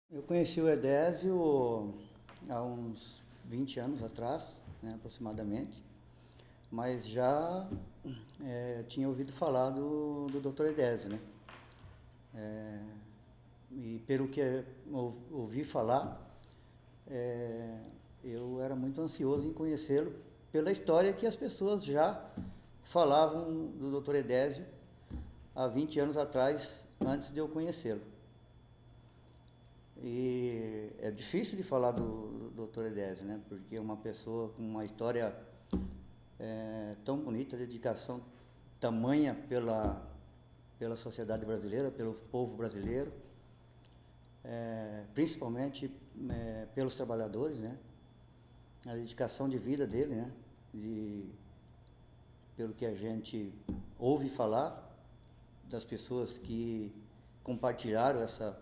Eu conheci o Edésio há uns 20 anos atrás, né, aproximadamente, mas já tinha ouvido falar do Dr. Edésio, né? E pelo que ouvi falar, é, eu era muito ansioso em conhecê-lo pela história que as pessoas já falavam do Dr. Edésio há 20 anos atrás, antes de eu conhecê-lo. E é difícil de falar do Dr. Edésio, né? Porque é uma pessoa com uma história tão bonita, dedicação tamanha pela sociedade brasileira, pelo povo brasileiro, principalmente pelos trabalhadores, né? A dedicação de vida dele, né? Pelo que a gente ouve falar das pessoas que compartilharam essa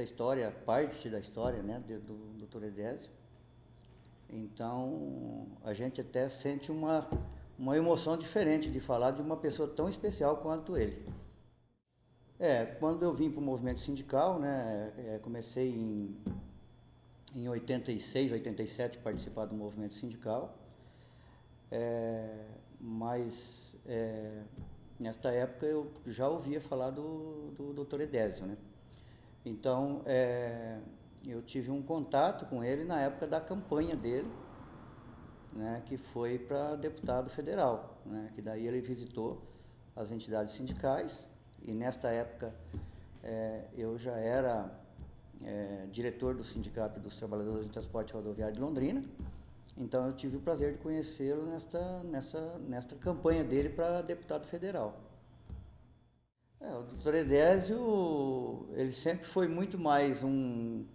história, parte da história, né, do Dr. Edésio. Então, a gente até sente uma emoção diferente de falar de uma pessoa tão especial quanto ele. Quando eu vim para o movimento sindical, né, comecei em 86, 87 participar do movimento sindical, mas nesta época eu já ouvia falar do Dr. Edésio, né? Então, eu tive um contato com ele na época da campanha dele, né, que foi para deputado federal, né, que daí ele visitou as entidades sindicais e nesta época eu já era diretor do Sindicato dos Trabalhadores de Transporte Rodoviário de Londrina, então eu tive o prazer de conhecê-lo nesta campanha dele para deputado federal. O doutor Edésio, ele sempre foi muito mais um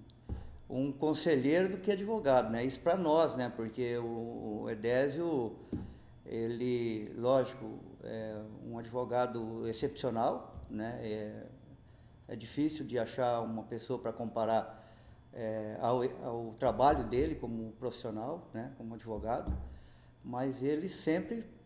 conselheiro do que advogado, né? Isso para nós, né? Porque o Edésio, ele, lógico, é um advogado excepcional, né? É difícil de achar uma pessoa para comparar ao trabalho dele como profissional, né? Como advogado, mas ele sempre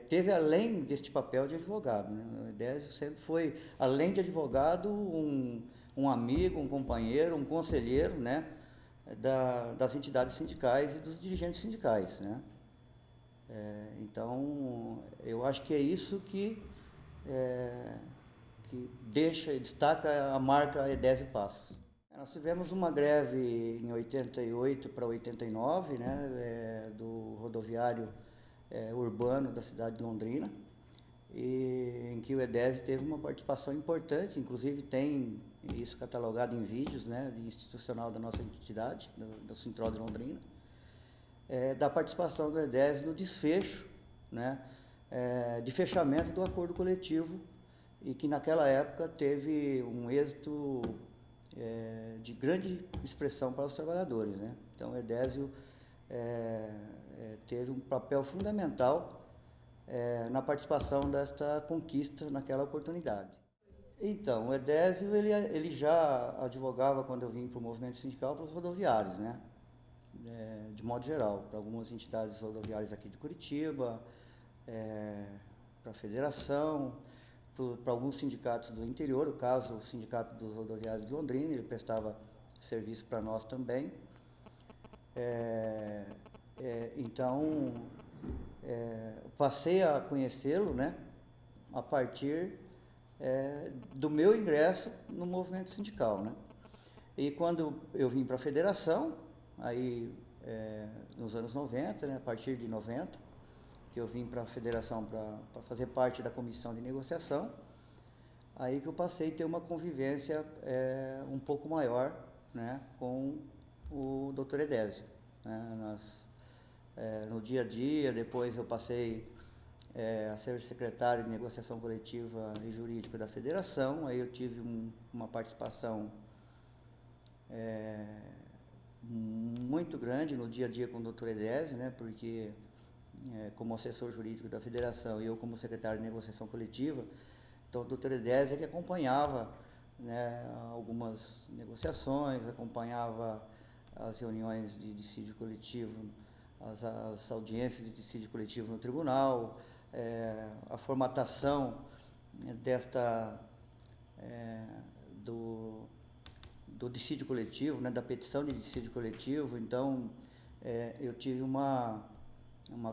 teve além deste papel de advogado, né? O Edésio sempre foi, além de advogado, um amigo, um companheiro, um conselheiro, né? Das entidades sindicais e dos dirigentes sindicais, né? Então, eu acho que é isso que destaca a marca Edésio Passos. Nós tivemos uma greve em 88 para 89, né, do rodoviário urbano da cidade de Londrina, em que o Edésio teve uma participação importante, inclusive tem isso catalogado em vídeos, né, institucional da nossa entidade, do Sintrol de Londrina, da participação do Edésio no desfecho, né, de fechamento do acordo coletivo e que naquela época teve um êxito de grande expressão para os trabalhadores, né? Então, o Edésio teve um papel fundamental na participação desta conquista naquela oportunidade. Então, o Edésio ele já advogava quando eu vim para o movimento sindical para os rodoviários, né? De modo geral, para algumas entidades rodoviárias aqui de Curitiba, para a federação, para alguns sindicatos do interior, no caso o Sindicato dos Rodoviários de Londrina, ele prestava serviço para nós também. Então, passei a conhecê-lo, né, a partir do meu ingresso no movimento sindical, né? E quando eu vim para a federação, aí nos anos 90, né, a partir de 90, que eu vim para a federação para fazer parte da comissão de negociação, aí que eu passei a ter uma convivência um pouco maior, né, com o Dr. Edésio, né? No dia a dia, depois eu passei a ser secretário de negociação coletiva e jurídica da federação, aí eu tive uma participação muito grande no dia a dia com o Dr. Edésio, né, porque como assessor jurídico da federação e eu como secretário de negociação coletiva, então o Dr. Edésio ele acompanhava, né, algumas negociações, acompanhava as reuniões de dissídio coletivo, as audiências de dissídio coletivo no tribunal, a formatação desta do, do dissídio coletivo, né, da petição de dissídio coletivo. Então, eu tive uma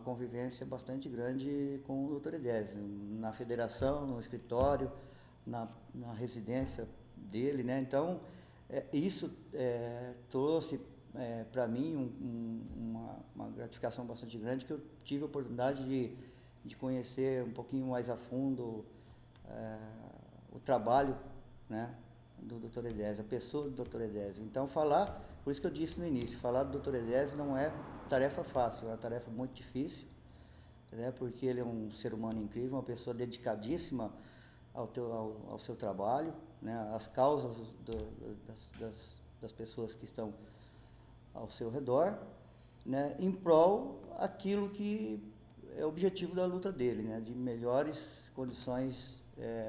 convivência bastante grande com o doutor Edésio, na federação, no escritório, na residência dele, né? Então, isso trouxe para mim uma gratificação bastante grande, que eu tive a oportunidade de conhecer um pouquinho mais a fundo o trabalho, né, do Dr. Edésio, a pessoa do Dr. Edésio. Então, por isso que eu disse no início, falar do Dr. Edésio não é tarefa fácil, é uma tarefa muito difícil, né, porque ele é um ser humano incrível, uma pessoa dedicadíssima ao seu trabalho, né, às causas das pessoas que estão ao seu redor, né, em prol aquilo que é o objetivo da luta dele, né, de melhores condições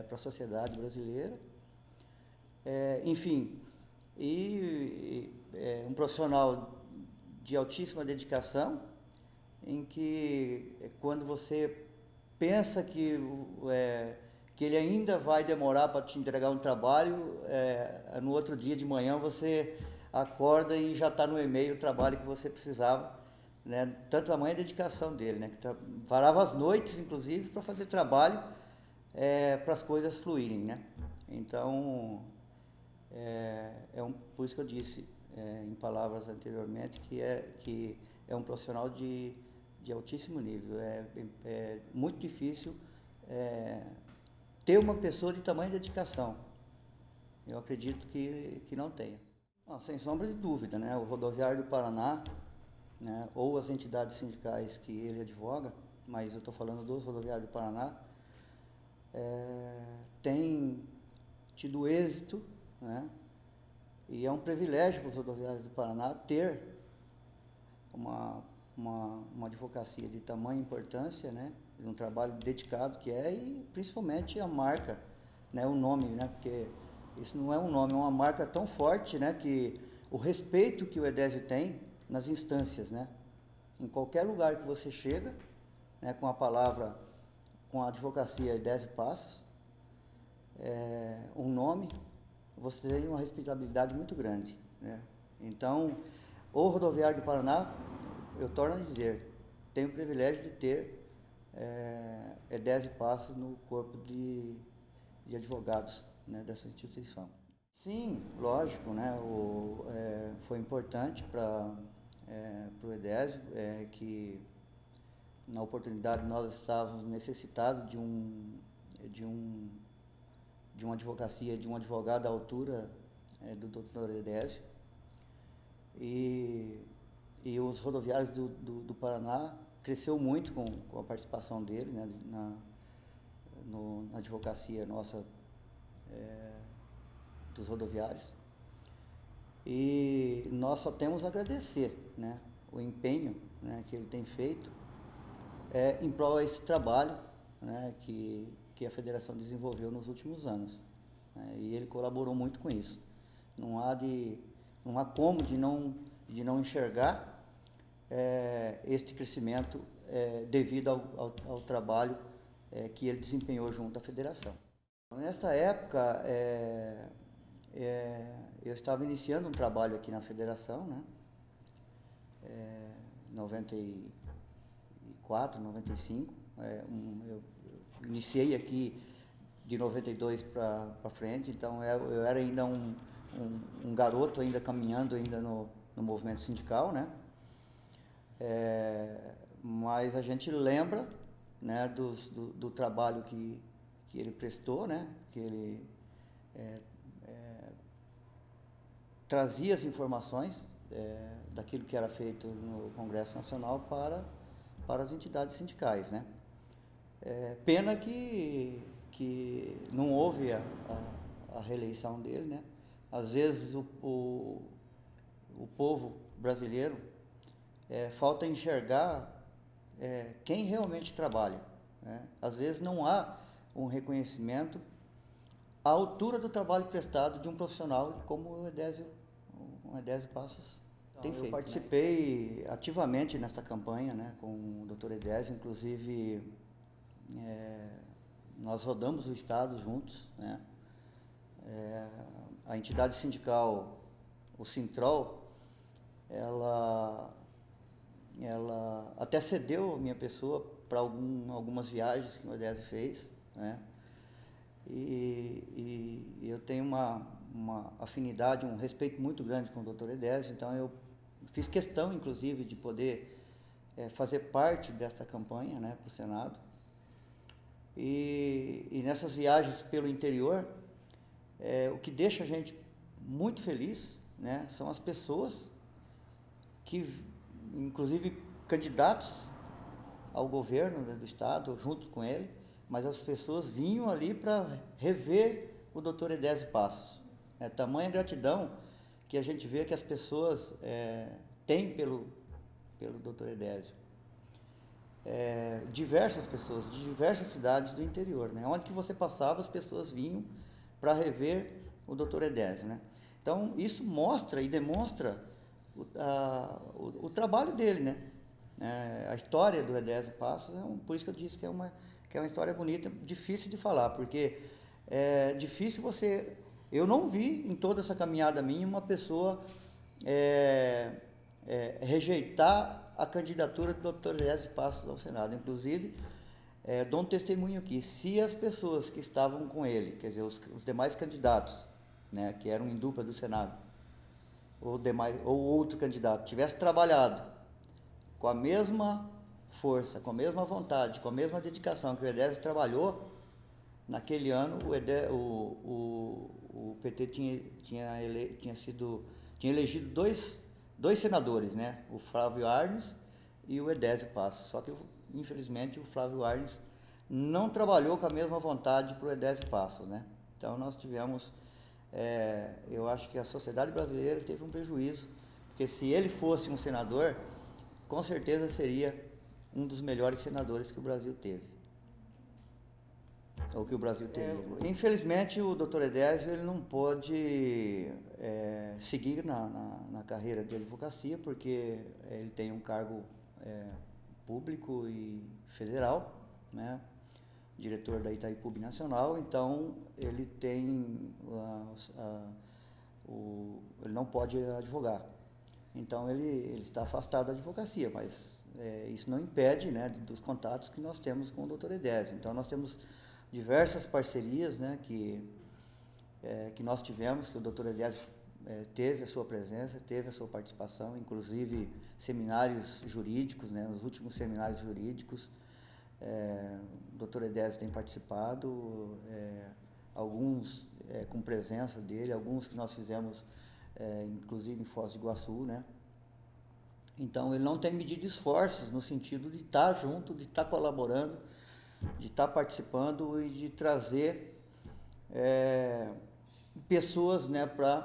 para a sociedade brasileira. Enfim, um profissional de altíssima dedicação, em que quando você pensa que ele ainda vai demorar para te entregar um trabalho, no outro dia de manhã você acorda e já está no e-mail o trabalho que você precisava, né? Tanto a tamanha dedicação dele, né? Que varava as noites, inclusive, para fazer trabalho, para as coisas fluírem, né? Então, por isso que eu disse, em palavras anteriormente, que é um profissional de altíssimo nível. É muito difícil ter uma pessoa de tamanha dedicação. Eu acredito que não tenha. Sem sombra de dúvida, né? O Rodoviário do Paraná, né, ou as entidades sindicais que ele advoga, mas eu estou falando dos Rodoviários do Paraná, tem tido êxito, né? E é um privilégio para os rodoviários do Paraná ter uma advocacia de tamanha importância, né? Um trabalho dedicado que e principalmente a marca, né? O nome, né? Porque isso não é um nome, é uma marca tão forte, né? Que o respeito que o Edésio tem nas instâncias, né? Em qualquer lugar que você chega, né? Com a palavra, com a advocacia Edésio Passos, um nome, você tem uma respeitabilidade muito grande, né? Então, o Rodoviário do Paraná, eu torno a dizer, tenho o privilégio de ter Edésio Passos no corpo de advogados, né, dessa instituição. Sim, lógico, né? Foi importante para o Edésio, que na oportunidade nós estávamos necessitados de uma advocacia, de um advogado à altura do Dr. Edésio. E os rodoviários do Paraná cresceu muito com a participação dele, né, na advocacia nossa dos rodoviários. E nós só temos a agradecer, né, o empenho, né, que ele tem feito em prol desse trabalho, né, que a Federação desenvolveu nos últimos anos, né, e ele colaborou muito com isso. Não há como de não enxergar este crescimento devido ao trabalho que ele desempenhou junto à Federação. Nesta época, eu estava iniciando um trabalho aqui na Federação, né, 94, 95, eu iniciei aqui de 92 para frente, então eu era ainda um garoto, ainda caminhando ainda no movimento sindical, né? Mas a gente lembra, né, do trabalho que ele prestou, né? Que ele trazia as informações daquilo que era feito no Congresso Nacional para as entidades sindicais, né? Pena que não houve a reeleição dele, né? Às vezes o povo brasileiro falta enxergar quem realmente trabalha, né? Às vezes não há um reconhecimento à altura do trabalho prestado de um profissional como o Edésio Passos tem feito. Eu participei ativamente nesta campanha, né, com o Dr. Edésio, inclusive nós rodamos o estado juntos, né? A entidade sindical o Sintrol, ela até cedeu a minha pessoa para algumas viagens que o Edésio fez, né? E eu tenho uma afinidade, um respeito muito grande com o Dr. Edésio, então eu fiz questão, inclusive, de poder fazer parte desta campanha, né, para o Senado. E nessas viagens pelo interior, o que deixa a gente muito feliz, né, são as pessoas que, inclusive candidatos ao governo, né, do estado, junto com ele, mas as pessoas vinham ali para rever o Dr. Edésio Passos. Tamanha gratidão que a gente vê que as pessoas têm pelo Dr. Edésio. Diversas pessoas de diversas cidades do interior, né? Onde que você passava, as pessoas vinham para rever o Dr. Edésio, né? Então, isso mostra e demonstra o trabalho dele, né? A história do Edésio Passos, por isso que eu disse que é uma história bonita, difícil de falar, porque é difícil você... Eu não vi em toda essa caminhada minha uma pessoa rejeitar a candidatura do Dr. Edésio Passos ao Senado. Inclusive, dou um testemunho aqui, se as pessoas que estavam com ele, quer dizer, os demais candidatos, né, que eram em dupla do Senado, ou outro candidato, tivesse trabalhado com a mesma força, com a mesma vontade, com a mesma dedicação que o Edésio trabalhou, naquele ano o PT tinha elegido dois senadores, né? O Flávio Arnes e o Edésio Passos. Só que, infelizmente, o Flávio Arnes não trabalhou com a mesma vontade para o Edésio Passos, né? Então, nós tivemos... eu acho que a sociedade brasileira teve um prejuízo, porque se ele fosse um senador, com certeza seria um dos melhores senadores que o Brasil teve. Ou que o Brasil teve. Infelizmente, o Dr. Edésio ele não pôde seguir na carreira de advocacia, porque ele tem um cargo público e federal, né? Diretor da Itaipu Nacional, então ele tem ele não pode advogar. Então ele está afastado da advocacia, mas isso não impede, né, dos contatos que nós temos com o Dr. Edésio. Então nós temos diversas parcerias, né, que nós tivemos, que o Dr. Edésio teve a sua presença, teve a sua participação, inclusive seminários jurídicos, né, nos últimos seminários jurídicos, o Dr. Edésio tem participado, alguns com presença dele, alguns que nós fizemos, inclusive em Foz do Iguaçu, né? Então ele não tem medido esforços no sentido de estar junto, de estar colaborando, de estar participando e de trazer pessoas, né, para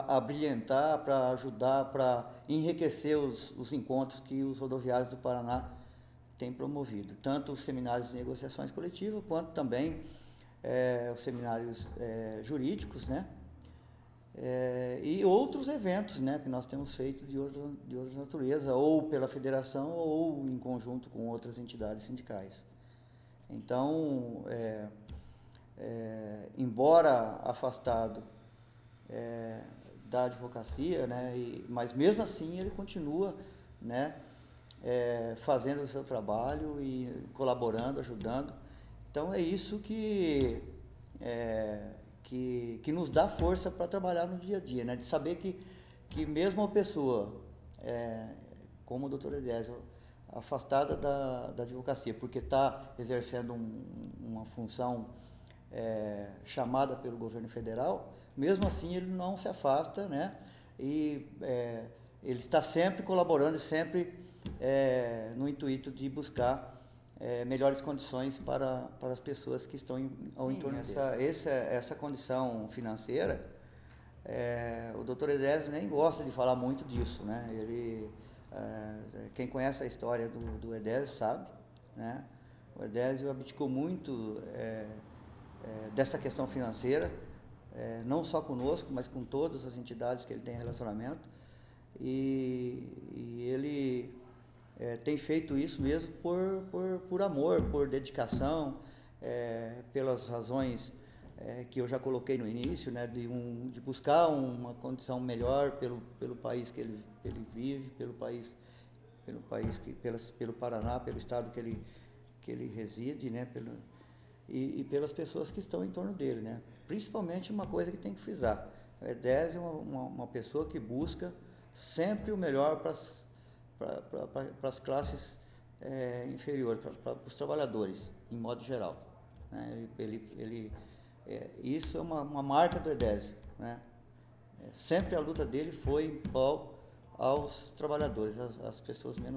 abrilhantar, para ajudar, para enriquecer os encontros que os rodoviários do Paraná têm promovido, tanto os seminários de negociações coletivas, quanto também os seminários jurídicos, né? E outros eventos, né, que nós temos feito de outra natureza, ou pela federação, ou em conjunto com outras entidades sindicais. Então, embora afastado da advocacia, né, mas mesmo assim ele continua, né, fazendo o seu trabalho e colaborando, ajudando. Então é isso que nos dá força para trabalhar no dia a dia, né? De saber que mesmo uma pessoa, como o Dr. Edésio, afastada da advocacia, porque está exercendo uma função chamada pelo governo federal, mesmo assim ele não se afasta, né? E ele está sempre colaborando, sempre no intuito de buscar melhores condições para as pessoas que estão ao entorno dele. Essa condição financeira, o Dr. Edésio nem gosta de falar muito disso, né? Quem conhece a história do Edésio sabe, né? O Edésio abdicou muito dessa questão financeira, não só conosco, mas com todas as entidades que ele tem relacionamento, e ele tem feito isso mesmo por amor, por dedicação, pelas razões que eu já coloquei no início, né, de buscar uma condição melhor pelo país que ele vive, pelo país pelo Paraná, pelo estado que ele reside, né, e pelas pessoas que estão em torno dele, né. Principalmente uma coisa que tem que frisar: o Edésio é uma pessoa que busca sempre o melhor para as classes inferiores, para os trabalhadores, em modo geral, né. Isso é uma marca do Edésio, né. Sempre a luta dele foi em prol aos trabalhadores, às pessoas menos